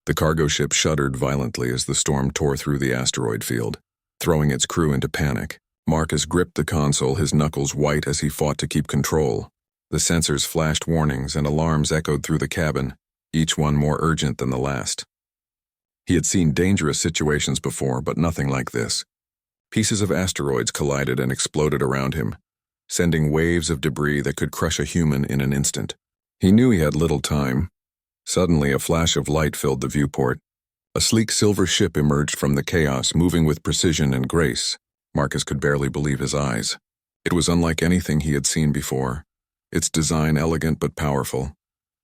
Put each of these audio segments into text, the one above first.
The cargo ship shuddered violently as the storm tore through the asteroid field, throwing its crew into panic. Marcus gripped the console, his knuckles white as he fought to keep control. The sensors flashed warnings and alarms echoed through the cabin, each one more urgent than the last. He had seen dangerous situations before, but nothing like this. Pieces of asteroids collided and exploded around him, sending waves of debris that could crush a human in an instant. He knew he had little time. Suddenly, a flash of light filled the viewport. A sleek silver ship emerged from the chaos, moving with precision and grace. Marcus could barely believe his eyes. It was unlike anything he had seen before, its design elegant but powerful,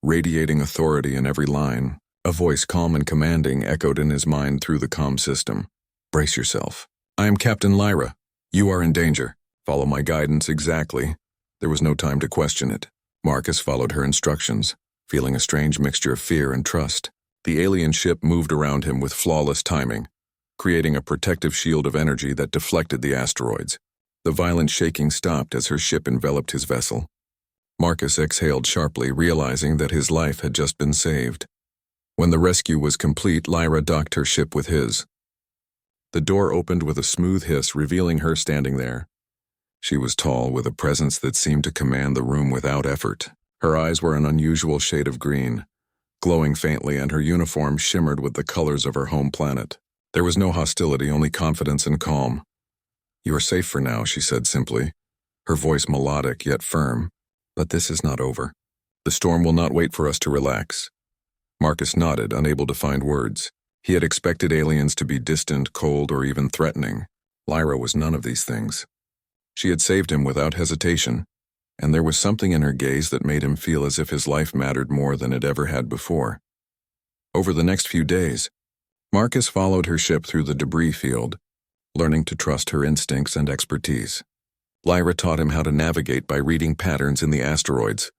radiating authority in every line. A voice calm and commanding echoed in his mind through the comm system. "Brace yourself. I am Captain Lyra. You are in danger. Follow my guidance exactly." There was no time to question it. Marcus followed her instructions, feeling a strange mixture of fear and trust. The alien ship moved around him with flawless timing, creating a protective shield of energy that deflected the asteroids. The violent shaking stopped as her ship enveloped his vessel. Marcus exhaled sharply, realizing that his life had just been saved. When the rescue was complete, Lyra docked her ship with his. The door opened with a smooth hiss, revealing her standing there. She was tall, with a presence that seemed to command the room without effort. Her eyes were an unusual shade of green, glowing faintly, and her uniform shimmered with the colors of her home planet. There was no hostility, only confidence and calm. "You are safe for now," she said simply, her voice melodic yet firm. "But this is not over. The storm will not wait for us to relax." Marcus nodded, unable to find words. He had expected aliens to be distant, cold, or even threatening. Lyra was none of these things. She had saved him without hesitation, and there was something in her gaze that made him feel as if his life mattered more than it ever had before. Over the next few days, Marcus followed her ship through the debris field, learning to trust her instincts and expertise. Lyra taught him how to navigate by reading patterns in the asteroids,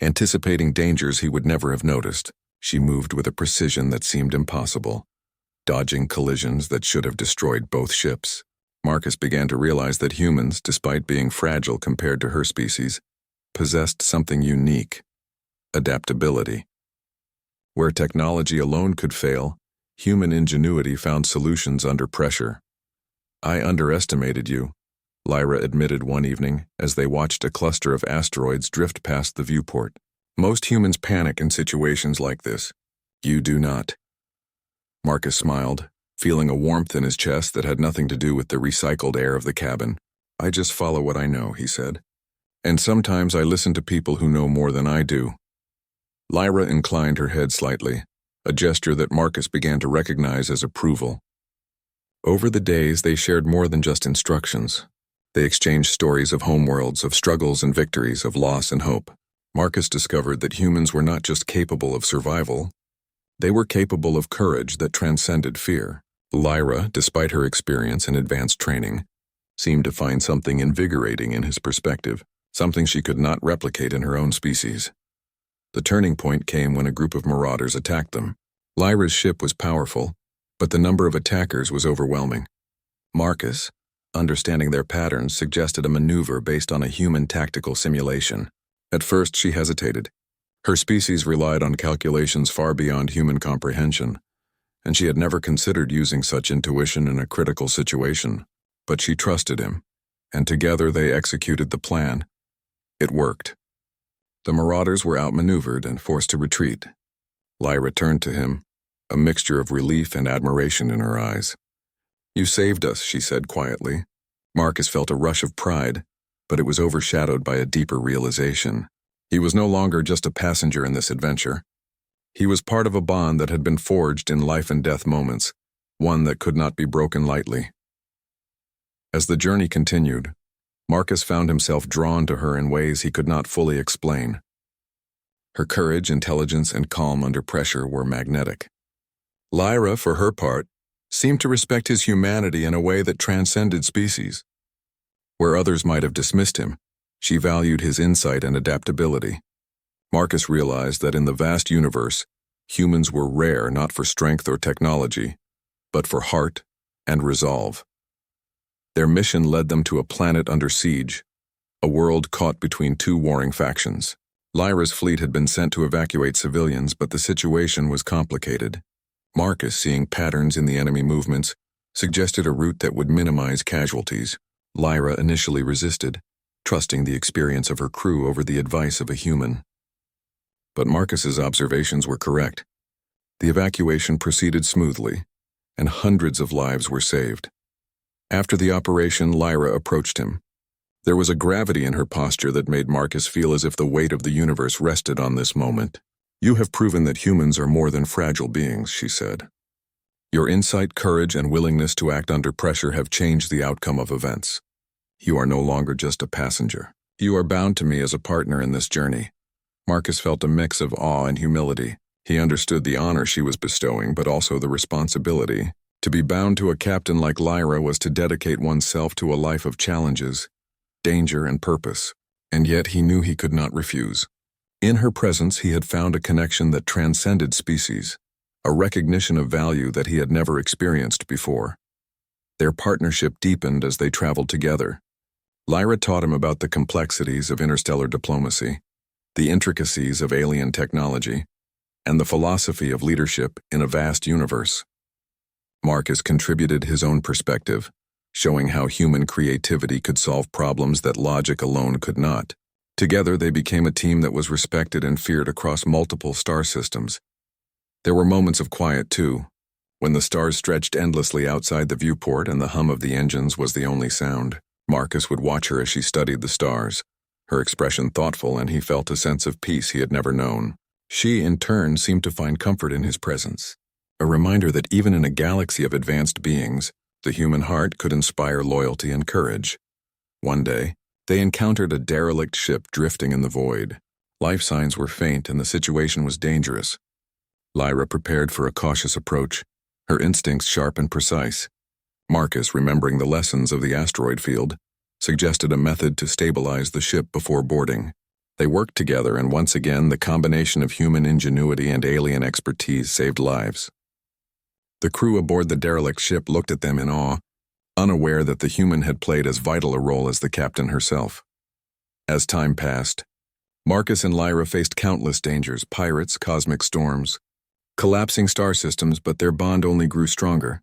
anticipating dangers he would never have noticed. She moved with a precision that seemed impossible, dodging collisions that should have destroyed both ships. Marcus began to realize that humans, despite being fragile compared to her species, possessed something unique: adaptability. Where technology alone could fail, human ingenuity found solutions under pressure. "I underestimated you," Lyra admitted one evening as they watched a cluster of asteroids drift past the viewport. "Most humans panic in situations like this. You do not." Marcus smiled, feeling a warmth in his chest that had nothing to do with the recycled air of the cabin. "I just follow what I know," he said. "And sometimes I listen to people who know more than I do." Lyra inclined her head slightly, a gesture that Marcus began to recognize as approval. Over the days, they shared more than just instructions. They exchanged stories of homeworlds, of struggles and victories, of loss and hope. Marcus discovered that humans were not just capable of survival, they were capable of courage that transcended fear. Lyra, despite her experience and advanced training, seemed to find something invigorating in his perspective, something she could not replicate in her own species. The turning point came when a group of marauders attacked them. Lyra's ship was powerful, but the number of attackers was overwhelming. Marcus, understanding their patterns, suggested a maneuver based on a human tactical simulation. At first, she hesitated. Her species relied on calculations far beyond human comprehension, and she had never considered using such intuition in a critical situation. But she trusted him, and together they executed the plan. It worked. The marauders were outmaneuvered and forced to retreat. Lyra turned to him, a mixture of relief and admiration in her eyes. "You saved us," she said quietly. Marcus felt a rush of pride, but it was overshadowed by a deeper realization. He was no longer just a passenger in this adventure. He was part of a bond that had been forged in life and death moments, one that could not be broken lightly. As the journey continued, Marcus found himself drawn to her in ways he could not fully explain. Her courage, intelligence, and calm under pressure were magnetic. Lyra, for her part, seemed to respect his humanity in a way that transcended species. Where others might have dismissed him, she valued his insight and adaptability. Marcus realized that in the vast universe, humans were rare not for strength or technology, but for heart and resolve. Their mission led them to a planet under siege, a world caught between two warring factions. Lyra's fleet had been sent to evacuate civilians, but the situation was complicated. Marcus, seeing patterns in the enemy movements, suggested a route that would minimize casualties. Lyra initially resisted, trusting the experience of her crew over the advice of a human. But Marcus's observations were correct. The evacuation proceeded smoothly, and hundreds of lives were saved. After the operation, Lyra approached him. There was a gravity in her posture that made Marcus feel as if the weight of the universe rested on this moment. "You have proven that humans are more than fragile beings," she said. "Your insight, courage, and willingness to act under pressure have changed the outcome of events. You are no longer just a passenger. You are bound to me as a partner in this journey." Marcus felt a mix of awe and humility. He understood the honor she was bestowing, but also the responsibility. To be bound to a captain like Lyra was to dedicate oneself to a life of challenges, danger, and purpose, and yet he knew he could not refuse. In her presence, he had found a connection that transcended species, a recognition of value that he had never experienced before. Their partnership deepened as they traveled together. Lyra taught him about the complexities of interstellar diplomacy, the intricacies of alien technology, and the philosophy of leadership in a vast universe. Marcus contributed his own perspective, showing how human creativity could solve problems that logic alone could not. Together, they became a team that was respected and feared across multiple star systems. There were moments of quiet, too, when the stars stretched endlessly outside the viewport and the hum of the engines was the only sound. Marcus would watch her as she studied the stars, her expression thoughtful, and he felt a sense of peace he had never known. She, in turn, seemed to find comfort in his presence, a reminder that even in a galaxy of advanced beings, the human heart could inspire loyalty and courage. One day, they encountered a derelict ship drifting in the void. Life signs were faint and the situation was dangerous. Lyra prepared for a cautious approach, her instincts sharp and precise. Marcus, remembering the lessons of the asteroid field, suggested a method to stabilize the ship before boarding. They worked together, and once again, the combination of human ingenuity and alien expertise saved lives. The crew aboard the derelict ship looked at them in awe, unaware that the human had played as vital a role as the captain herself. As time passed, Marcus and Lyra faced countless dangers: pirates, cosmic storms, collapsing star systems, but their bond only grew stronger.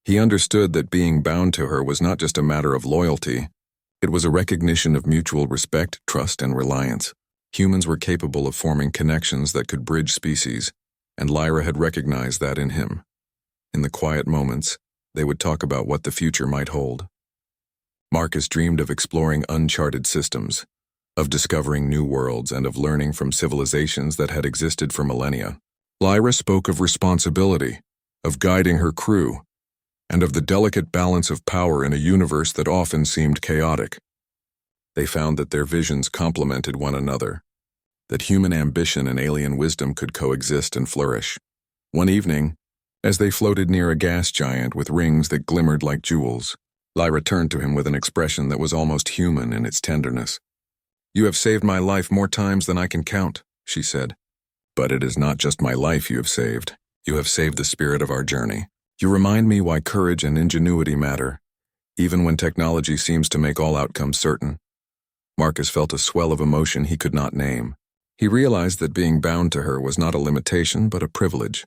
He understood that being bound to her was not just a matter of loyalty, it was a recognition of mutual respect, trust, and reliance. Humans were capable of forming connections that could bridge species, and Lyra had recognized that in him. In the quiet moments, they would talk about what the future might hold. Marcus dreamed of exploring uncharted systems, of discovering new worlds, and of learning from civilizations that had existed for millennia. Lyra spoke of responsibility, of guiding her crew, and of the delicate balance of power in a universe that often seemed chaotic. They found that their visions complemented one another, that human ambition and alien wisdom could coexist and flourish. One evening, as they floated near a gas giant with rings that glimmered like jewels, Lyra turned to him with an expression that was almost human in its tenderness. "You have saved my life more times than I can count," she said. "But it is not just my life you have saved. You have saved the spirit of our journey. You remind me why courage and ingenuity matter, even when technology seems to make all outcomes certain." Marcus felt a swell of emotion he could not name. He realized that being bound to her was not a limitation but a privilege.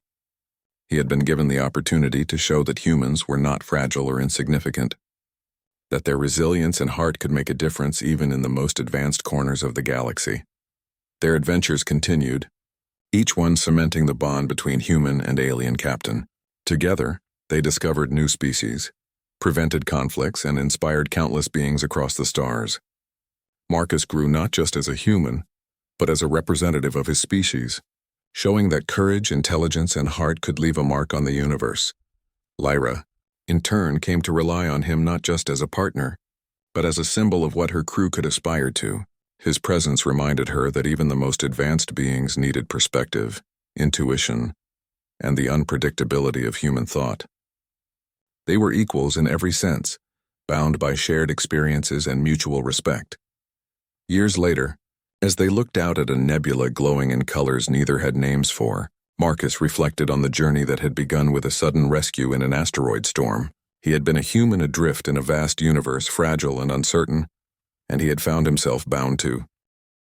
He had been given the opportunity to show that humans were not fragile or insignificant, that their resilience and heart could make a difference even in the most advanced corners of the galaxy. Their adventures continued, each one cementing the bond between human and alien captain. Together, they discovered new species, prevented conflicts, and inspired countless beings across the stars. Marcus grew not just as a human, but as a representative of his species, showing that courage, intelligence, and heart could leave a mark on the universe. Lyra, in turn, came to rely on him not just as a partner, but as a symbol of what her crew could aspire to. His presence reminded her that even the most advanced beings needed perspective, intuition, and the unpredictability of human thought. They were equals in every sense, bound by shared experiences and mutual respect. Years later, as they looked out at a nebula glowing in colors neither had names for, Marcus reflected on the journey that had begun with a sudden rescue in an asteroid storm. He had been a human adrift in a vast universe, fragile and uncertain, and he had found himself bound to